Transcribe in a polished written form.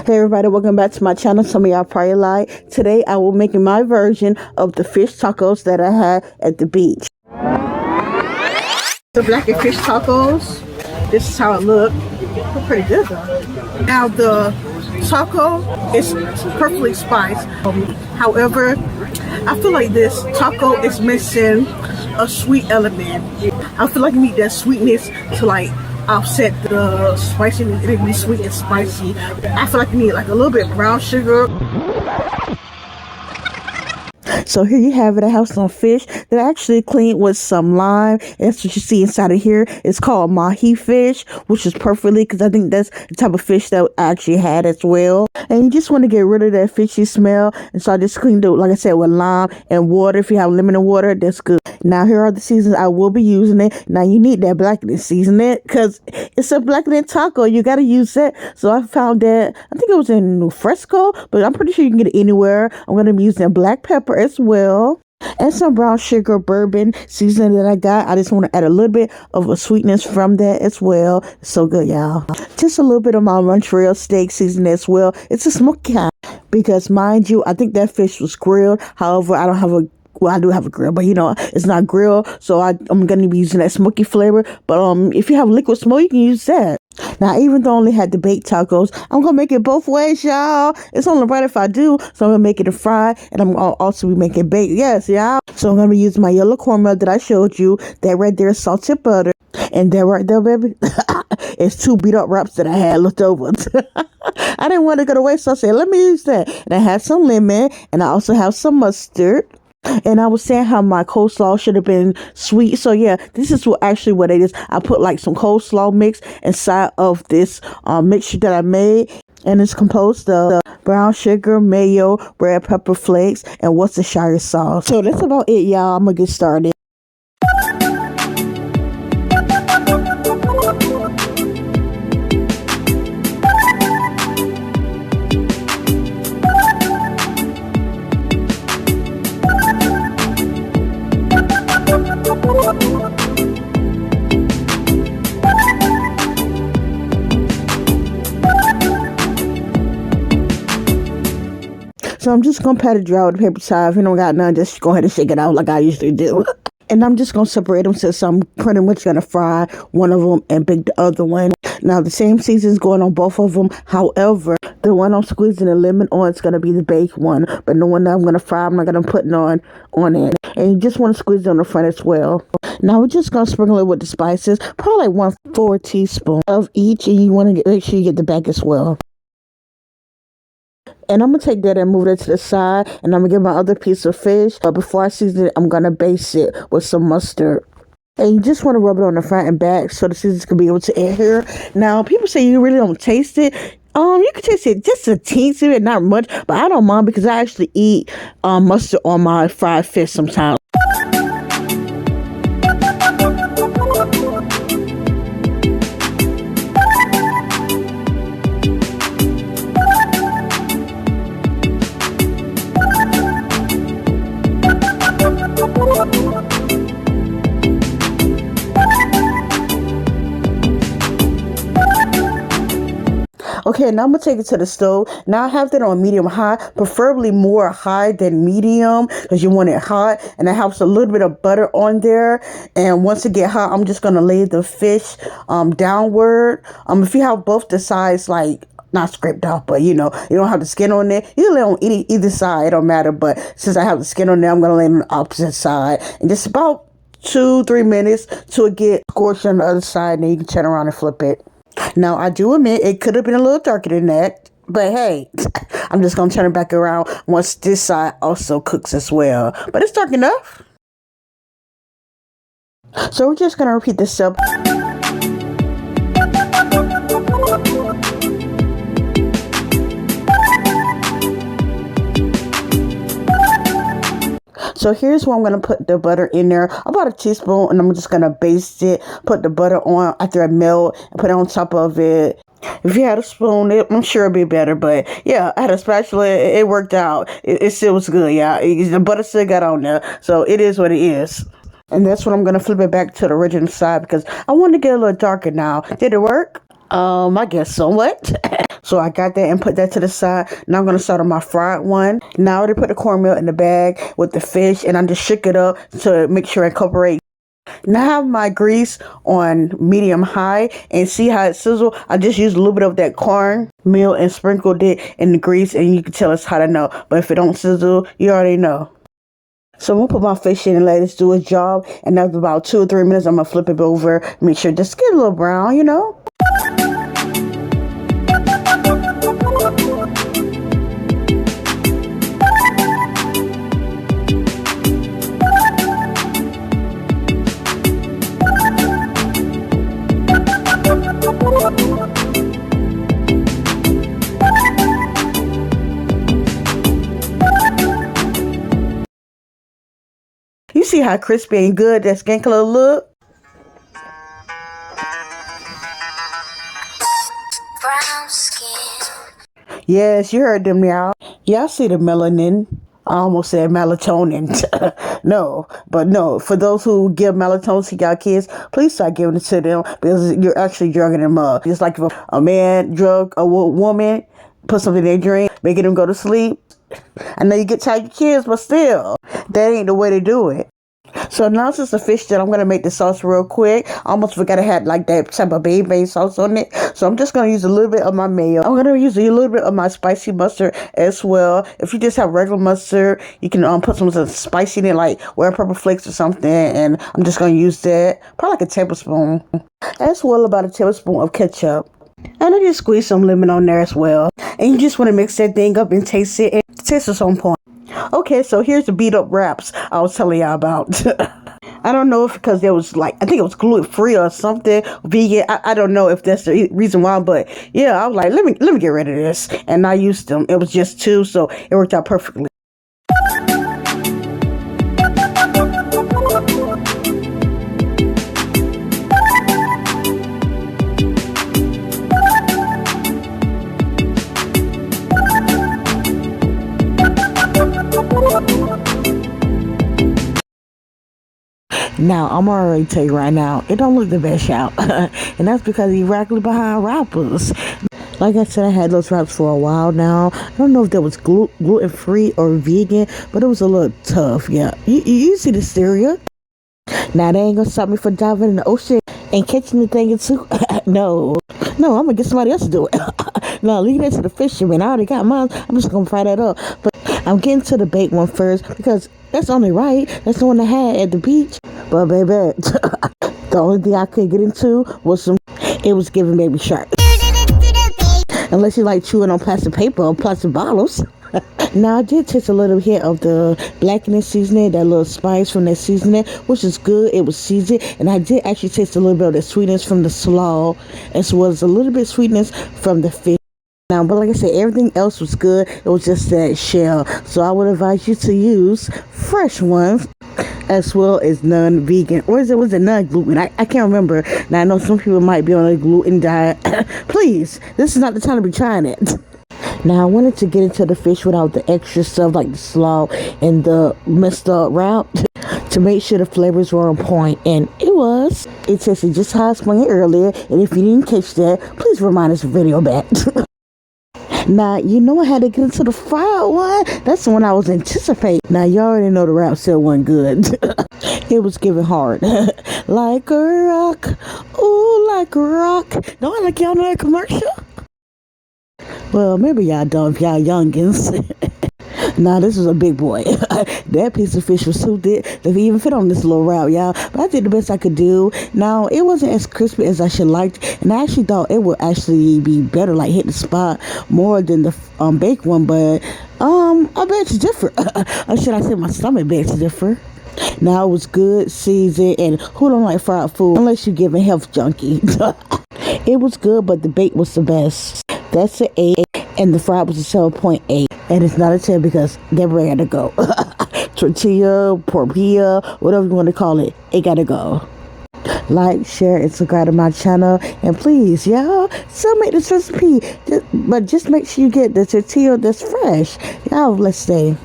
Hey everybody, welcome back to my channel. Some of y'all probably like. Today I will be making my version of the fish tacos that I had at the beach. The blackened fish tacos. This is how it look. They're pretty good though. Now the taco is perfectly spiced. However, I feel like this taco is missing a sweet element. I feel like you need that sweetness to like offset the spiciness. It can be sweet and spicy. I feel like you need like a little bit of brown sugar. So here you have it. I have some fish that I actually cleaned with some lime. That's what you see inside of here. It's called mahi fish, which is perfectly because I think that's the type of fish that I actually had as well. And you just want to get rid of that fishy smell. And so I just cleaned it, like I said, with lime and water. If you have lemon and water, that's good. Now here are the seasons I will be using it. Now you need that blackened seasoning because it's a blackened taco. You got to use that. So I found that, I think it was in New Fresco, but I'm pretty sure you can get it anywhere. I'm going to be using black pepper as well. And some brown sugar bourbon seasoning that I got. I just want to add a little bit of a sweetness from that as well. It's so good, y'all. Just a little bit of my Montreal steak seasoning as well. It's a smoky kind because, mind you, I think that fish was grilled. However, I don't have a I do have a grill, but you know, it's not grilled, so I'm going to be using that smoky flavor. But if you have liquid smoke, you can use that. Now, even though I only had the baked tacos, I'm going to make it both ways, y'all. It's only right if I do, so I'm going to make it a fry, and I'm going to also be making baked. Yes, y'all. So I'm going to be using my yellow cornmeal that I showed you. That right there is salted butter. And that right there, baby, it's 2 beat up wraps that I had left over. I didn't want to go to waste, so I said, let me use that. And I had some lemon, and I also have some mustard. And I was saying how my coleslaw should have been sweet. So yeah, this is what it is. I put like some coleslaw mix inside of this mixture that I made. And it's composed of brown sugar, mayo, red pepper flakes, and Worcestershire sauce. So that's about it, y'all. I'm going to get started. So I'm just going to pat it dry with a paper towel. If you don't got none, just go ahead and shake it out like I usually do. And I'm just going to separate them since I'm pretty much going to fry one of them and bake the other one. Now, the same season's going on both of them. However, the one I'm squeezing the lemon on is going to be the baked one. But the one that I'm going to fry, I'm not going to put it on it. And you just want to squeeze it on the front as well. Now, we're just going to sprinkle it with the spices. Probably like 1/4 teaspoon of each. And you want to make sure you get the back as well. And I'm going to take that and move it to the side. And I'm going to get my other piece of fish. But before I season it, I'm going to baste it with some mustard. And you just want to rub it on the front and back so the seasons can be able to adhere. Now, people say you really don't taste it. You can taste it just a teensy bit, not much. But I don't mind because I actually eat mustard on my fried fish sometimes. Okay, now I'm going to take it to the stove. Now I have that on medium high, preferably more high than medium because you want it hot. And that helps a little bit of butter on there. And once it get hot, I'm just going to lay the fish downward. If you have both the sides like not scraped off, but you know, you don't have the skin on there. You lay on either side, it don't matter. But since I have the skin on there, I'm going to lay on the opposite side. And just about 2-3 minutes till it get scorched on the other side. And then you can turn around and flip it. Now, I do admit it could have been a little darker than that, but hey, I'm just going to turn it back around once this side also cooks as well. But it's dark enough. So we're just going to repeat this up. So here's where I'm going to put the butter in there, about a teaspoon, and I'm just going to baste it, put the butter on after I melt, and put it on top of it. If you had a spoon, I'm sure it'd be better. But yeah, I had a spatula. It worked out. It still was good, yeah. The butter still got on there. So it is what it is. And that's when I'm going to flip it back to the original side because I want to get a little darker now. Did it work? I guess somewhat. So I got that and put that to the side. Now I'm gonna start on my fried one. Now I already put the cornmeal in the bag with the fish, and I just shook it up to make sure I incorporate. Now I have my grease on medium high, and see how it sizzle. I just used a little bit of that corn meal and sprinkled it in the grease, and you can tell it's hot enough. But if it don't sizzle, you already know. So I'm gonna put my fish in and let it do its job, and after about 2 or 3 minutes, I'm gonna flip it over, make sure just get a little brown, you know. You see how crispy and good that skin color look? Brown skin. Yes, you heard them, y'all. Y'all see the melanin. I almost said melatonin. No. For those who give melatonin to y'all kids, please start giving it to them, because you're actually drugging them up. Just like if a man drug a woman, put something in their drink, making them go to sleep. I know you get tired of your kids, but still, that ain't the way to do it. So now since the fish done, I'm going to make the sauce real quick. I almost forgot I had like that type of baby sauce on it. So I'm just going to use a little bit of my mayo. I'm going to use a little bit of my spicy mustard as well. If you just have regular mustard, you can put some spicy in it, like red pepper flakes or something. And I'm just going to use that, probably like a tablespoon. As well, about a tablespoon of ketchup. And I just squeeze some lemon on there as well. And you just want to mix that thing up and taste it. And taste is on point. Okay, so here's the beat up wraps I was telling y'all about. I don't know if because there was like, I think it was gluten free or something, vegan. I don't know if that's the reason why, but yeah, I was like, let me get rid of this. And I used them. It was just 2, so it worked out perfectly. Now, I'm already tell you right now, it don't look the best, y'all. And that's because he's regularly behind rappers. Like I said, I had those wraps for a while now. I don't know if that was gluten-free or vegan, but it was a little tough, yeah. You see the stereo? Now, they ain't gonna stop me from diving in the ocean and catching the thing too. No, I'm gonna get somebody else to do it. No, leave that to the fisherman. I already got mine. I'm just gonna fry that up. But I'm getting to the baked one first because that's only right. That's the one I had at the beach. But baby, the only thing I could get into was it was giving baby shark. Unless you like chewing on plastic paper or plastic bottles. Now, I did taste a little hint of the Blackened seasoning, that little spice from that seasoning, which is good. It was seasoned, and I did actually taste a little bit of the sweetness from the slaw, as well as a little bit of sweetness from the fish. Now, but like I said, everything else was good. It was just that shell. So I would advise you to use fresh ones, as well as non-vegan, or was it non-gluten? I can't remember. Now, I know some people might be on a gluten diet. Please, this is not the time to be trying it. Now, I wanted to get into the fish without the extra stuff like the slaw and the messed up route to make sure the flavors were on point, and it was. It tasted just how I explained it earlier, and if you didn't catch that, please rewind this video back. Now, you know I had to get into the fried one. That's the one I was anticipating. Now, you already know the rap still wasn't good. It was giving hard. Like a rock. Ooh, like a rock. Don't I like y'all know that commercial? Well, maybe y'all don't if y'all youngins. Nah, this was a big boy. That piece of fish was so thick that he even fit on this little route, y'all. But I did the best I could do. Now, it wasn't as crispy as I should liked, and I actually thought it would actually be better, like hit the spot more than the baked one. But I bet it's different. Or should I say my stomach bet it's different? Now, it was good, seasoned, and who don't like fried food unless you're giving health junkie? It was good, but the bake was the best. That's an 8, and the fried was a 7.8. And it's not a 10 because they're ready to go. Tortilla, porpilla, whatever you want to call it, it gotta go. Like, share, and subscribe to my channel. And please, y'all, still make this recipe. But just make sure you get the tortilla that's fresh. Y'all, let's stay.